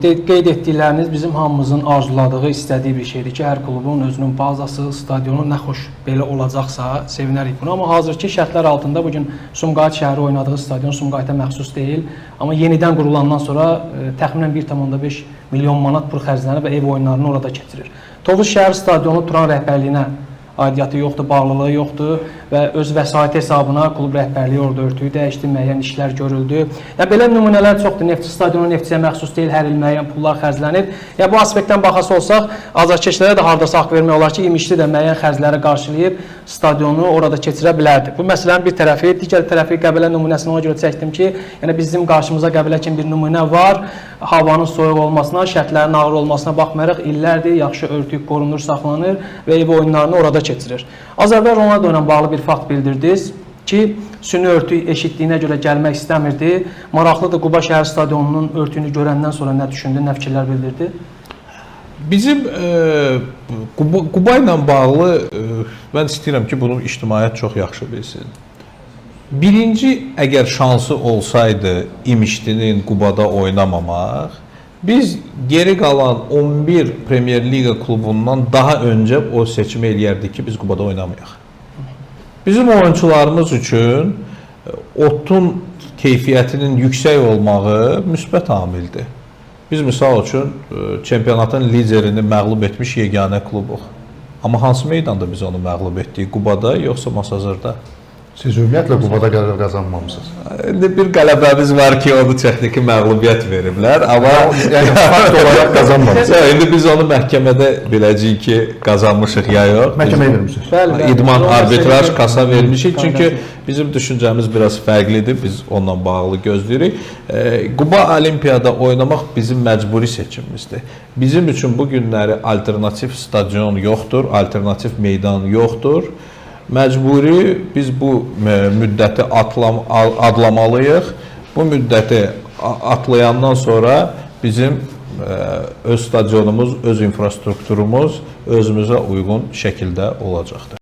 Qeyd etdikləriniz bizim hamımızın arzuladığı, istədiyi bir şeydir ki, hər klubun özünün bazası, stadionu nə xoş belə olacaqsa, sevinərik buna. Amma hazırki şərtlər altında bugün Sumqayıt şəhəri oynadığı stadion Sumqayıta məxsus deyil. Amma yenidən qurulandan sonra təxminən 1,5 milyon manat pul xərclənir və ev oyunlarını orada keçirir. Tovuz şəhər stadionu Turan rəhbərliyinə aidiyyatı yoxdur, bağlılığı yoxdur və öz vəsait hesabına klub rəhbərliyi orada örtüyü dəyişdi, müəyyən işlər görüldü. Belə nümunələr çoxdur. Neftçi stadionu Neftçiyə məxsus deyil, hər il müəyyən pullar xərclənir. Bu aspektdən baxası olsaq, azarkeşlərə də hardasa haqq vermək olar ki, İmişli də müəyyən xərcləri qarşılayıb stadionu orada keçirə bilərdi. Bu məsələnin bir tərəfi, digər tərəfi Qəbələ nümunəsini ona görə çəkdim ki, bizim qarşımıza Qəbələ kimi bir nümunə var. Havanın soyuq olmasına, şərtlərin ağır olmasına baxmayaraq illərdir yaxşı örtüyüb qorunur, saxlanır və ev oyunlarını orada keçirir. Az əvvəl Ronaldo ilə bağlı bir fakt bildirdiniz ki, süni örtük eşitdiyinə görə gəlmək istəmirdi. Maraqlıdır, Quba şəhər stadionunun örtüyünü görəndən sonra nə düşündü, nə fikirlər bildirdi? Bizim Quba ilə bağlı mən istəyirəm ki, bunu ictimaiyyət çox yaxşı bilsin. Birinci, əgər şansı olsaydı İmişlinin Qubada oynamamaq, biz geri qalan 11 Premier Liga klubundan daha öncə o seçimi eləyərdik ki, biz Qubada oynamayaq. Bizim oyuncularımız üçün otun keyfiyyətinin yüksək olmağı müsbət amildir. Biz misal üçün çempionatın liderini məğlub etmiş yeganə klubuq. Amma hansı meydanda biz onu məğlub etdik? Qubada yoxsa Masazırda? Siz ümumiyyətlə Qubada qələbə qazanmamısınız. Bir qələbəmiz var ki, onu texniki məğlubiyyət veriblər, amma yəni fakt olaraq qazanmamısınız. İndi biz onu məhkəmədə biləcəyik ki, qazanmışıq ya yox. Məhkəməyə vermişsiniz. İdman, arbitraj, kasa vermişik. Çünki bizim düşüncəmiz biraz fərqlidir. Biz onunla bağlı gözləyirik. Quba Olimpiyada oynamaq bizim məcburi seçimimizdir. Bizim üçün bu günləri alternativ stadion yoxdur, alternativ meydan yoxdur. Məcburi biz bu müddəti adlamalıyıq. Bu müddəti atlayandan sonra bizim öz stadionumuz, öz infrastrukturumuz özümüzə uyğun şəkildə olacaqdır.